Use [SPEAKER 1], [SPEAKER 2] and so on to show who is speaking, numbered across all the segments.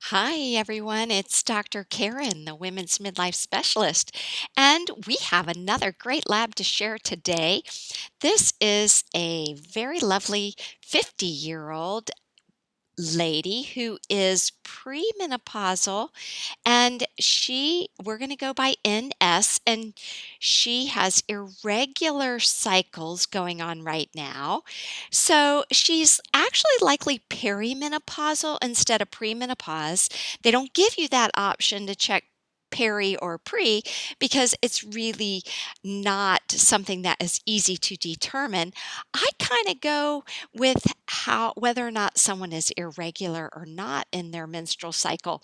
[SPEAKER 1] Hi, everyone. It's Dr. Karen, the Women's Midlife Specialist, and we have another great lab to share today. This is a very lovely 50-year-old lady who is premenopausal, and we're going to go by NS, and she has irregular cycles going on right now. So she's actually likely perimenopausal instead of premenopause. They don't give you that option to check peri or pre because it's really not something that is easy to determine. I kind of go with how whether or not someone is irregular or not in their menstrual cycle.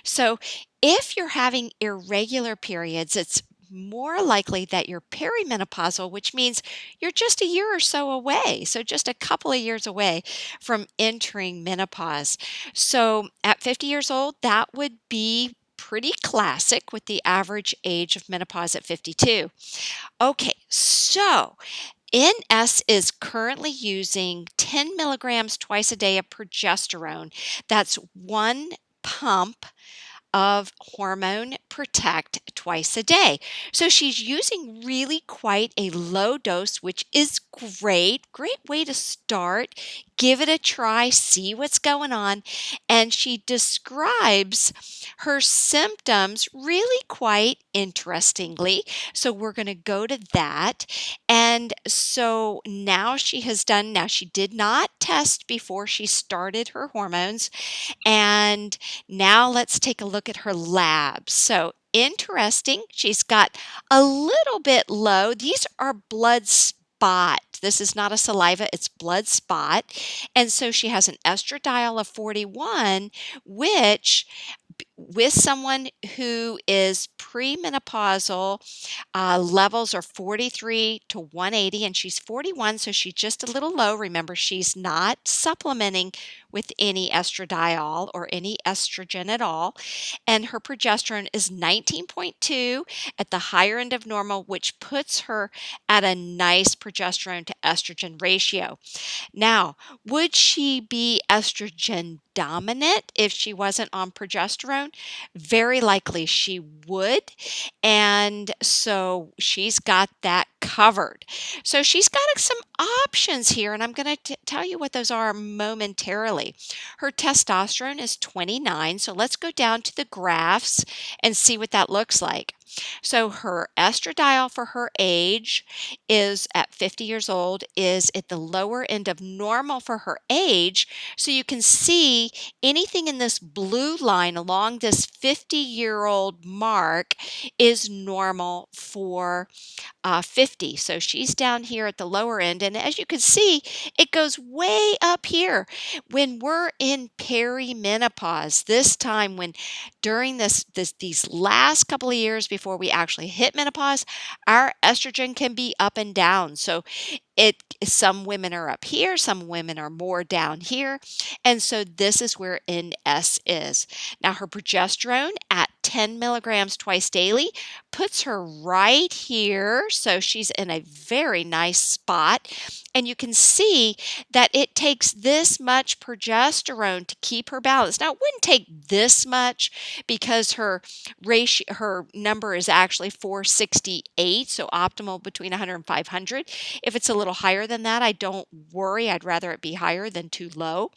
[SPEAKER 1] So if you're having irregular periods, it's more likely that you're perimenopausal, which means you're just a year or so away. So, just a couple of years away from entering menopause. So, at 50 years old, that would be pretty classic with the average age of menopause at 52. Okay, so NS is currently using 10 milligrams twice a day of progesterone. That's one pump of Hormone Protect twice a day. So she's using really quite a low dose, which is great. Great way to start. Give it a try, see what's going on. And she describes her symptoms really quite interestingly. So we're going to go to that. And so now she did not test before she started her hormones. And now let's take a look at her labs. So interesting. She's got a little bit low. These are blood spot. This is not a saliva, it's blood spot. And so she has an estradiol of 41, which with someone who is premenopausal, levels are 43 to 180, and she's 41, so she's just a little low. Remember, she's not supplementing with any estradiol or any estrogen at all. And her progesterone is 19.2 at the higher end of normal, which puts her at a nice progesterone to estrogen ratio. Now, would she be estrogen dominant if she wasn't on progesterone? Very likely she would. And so she's got that covered. So she's got some options here, and I'm going to tell you what those are momentarily. Her testosterone is 29. So let's go down to the graphs and see what that looks like. So her estradiol for her age is at 50 years old is at the lower end of normal for her age. So you can see anything in this blue line along this 50-year-old mark is normal for 50. So she's down here at the lower end. And as you can see, it goes way up here when we're in perimenopause. This time when during these last couple of years before we actually hit menopause, our estrogen can be up and down. So some women are up here, some women are more down here. And so this is where NS is. Now her progesterone at 10 milligrams twice daily puts her right here. So she's in a very nice spot. And you can see that it takes this much progesterone to keep her balanced. Now, it wouldn't take this much because her number is actually 468, so optimal between 100 and 500. If it's a little higher than that, I don't worry. I'd rather it be higher than too low.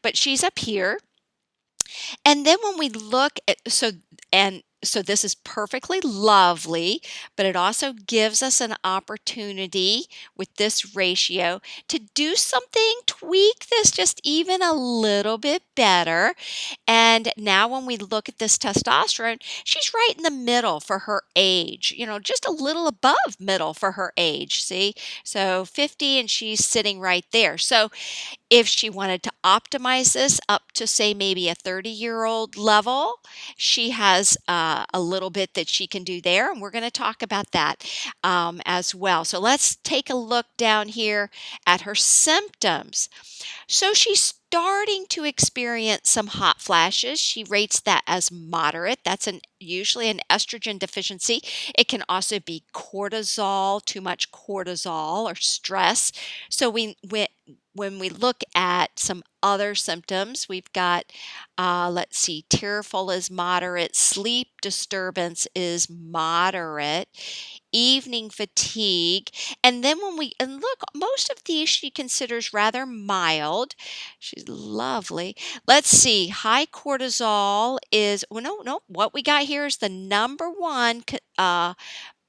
[SPEAKER 1] But she's up here. And then when we look at so this is perfectly lovely, but it also gives us an opportunity with this ratio to do something, tweak this just even a little bit better. And now when we look at this testosterone, she's right in the middle for her age, just a little above middle for her age. See? So 50 and she's sitting right there. So if she wanted to optimize this up to, say, maybe a 30-year-old level, she has a little bit that she can do there. And we're going to talk about that as well. So let's take a look down here at her symptoms. So she's starting to experience some hot flashes. She rates that as moderate. That's usually an estrogen deficiency. It can also be cortisol, too much cortisol or stress. So when we look at some other symptoms, we've got, let's see, tearful is moderate, sleep disturbance is moderate, evening fatigue. And then and look, most of these she considers rather mild. She's lovely. Let's see, high cortisol is, well, no, what we got here is the number one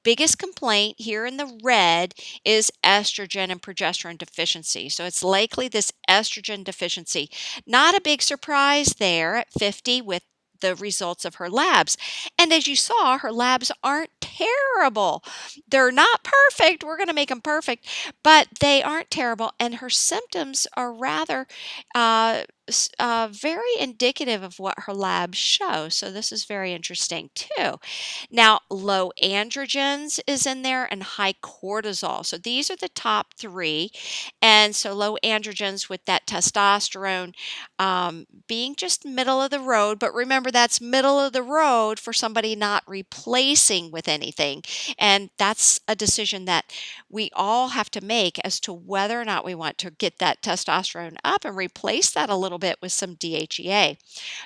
[SPEAKER 1] biggest complaint here in the red is estrogen and progesterone deficiency. So it's likely this estrogen deficiency. Not a big surprise there at 50 with the results of her labs. And as you saw, her labs aren't terrible. They're not perfect. We're going to make them perfect, but they aren't terrible. And her symptoms are rather very indicative of what her labs show. So this is very interesting too. Now, low androgens is in there and high cortisol. So these are the top three. And so low androgens with that testosterone being just middle of the road. But remember, that's middle of the road for somebody not replacing with anything. And that's a decision that we all have to make as to whether or not we want to get that testosterone up and replace that a little bit with some DHEA.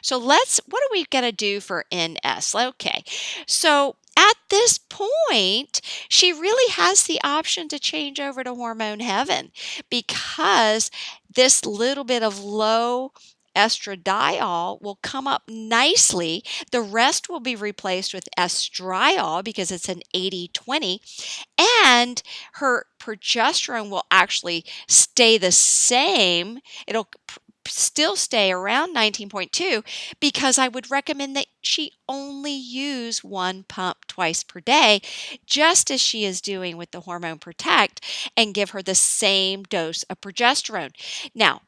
[SPEAKER 1] So what are we going to do for NS? Okay. So at this point, she really has the option to change over to hormone heaven because this little bit of low estradiol will come up nicely. The rest will be replaced with estriol because it's an 80-20, and her progesterone will actually stay the same. It'll still stay around 19.2 because I would recommend that she only use one pump twice per day, just as she is doing with the Hormone Protect, and give her the same dose of progesterone. Now,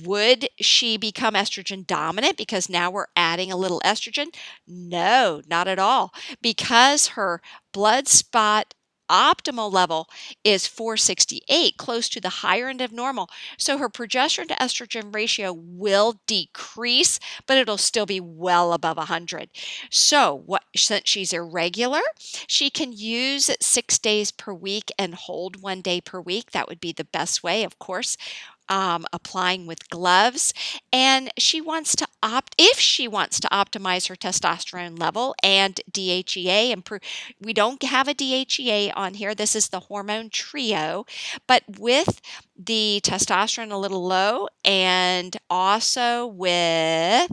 [SPEAKER 1] would she become estrogen dominant because now we're adding a little estrogen? No, not at all. Because her blood spot optimal level is 468, close to the higher end of normal. So her progesterone to estrogen ratio will decrease, but it'll still be well above 100. So since she's irregular, she can use it 6 days per week and hold 1 day per week. That would be the best way, of course. Applying with gloves, and if she wants to optimize her testosterone level and DHEA. We don't have a DHEA on here. This is the hormone trio, but with the testosterone a little low, and also with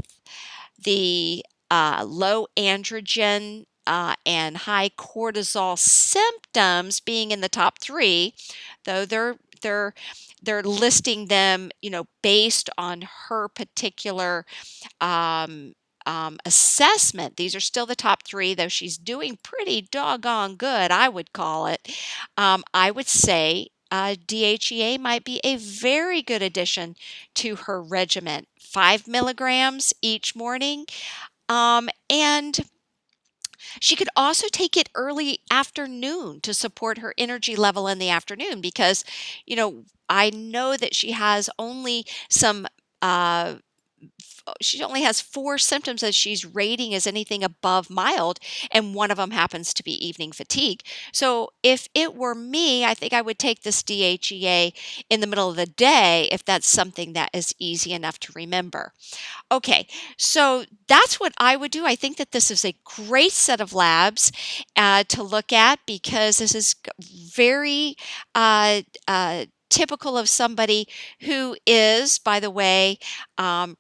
[SPEAKER 1] the low androgen and high cortisol symptoms being in the top three, though they're listing them, based on her particular assessment. These are still the top three, though she's doing pretty doggone good, I would call it. I would say DHEA might be a very good addition to her regimen. 5 milligrams each morning. And she could also take it early afternoon to support her energy level in the afternoon because, I know that she has only she only has 4 symptoms that she's rating as anything above mild, and one of them happens to be evening fatigue. So if it were me, I think I would take this DHEA in the middle of the day if that's something that is easy enough to remember. Okay, so that's what I would do. I think that this is a great set of labs to look at because this is very typical of somebody who is, by the way,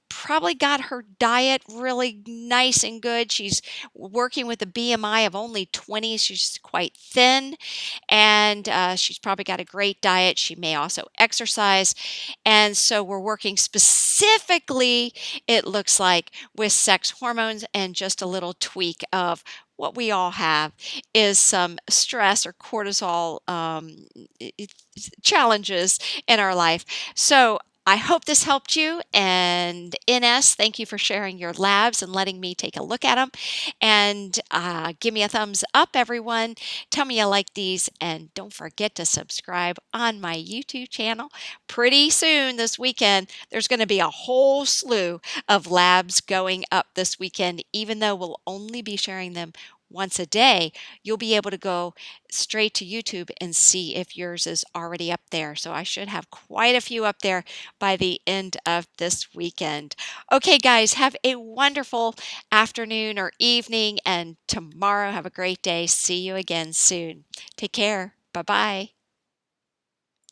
[SPEAKER 1] probably got her diet really nice and good. She's working with a BMI of only 20. She's quite thin, and she's probably got a great diet. She may also exercise. And so we're working specifically, it looks like, with sex hormones and just a little tweak of what we all have is some stress or cortisol challenges in our life. So I hope this helped you. And NS, thank you for sharing your labs and letting me take a look at them. And give me a thumbs up, everyone. Tell me you like these. And don't forget to subscribe on my YouTube channel. Pretty soon this weekend, there's going to be a whole slew of labs going up this weekend, even though we'll only be sharing them once a day, you'll be able to go straight to YouTube and see if yours is already up there. So I should have quite a few up there by the end of this weekend. Okay, guys, have a wonderful afternoon or evening, and tomorrow have a great day. See you again soon. Take care. Bye bye.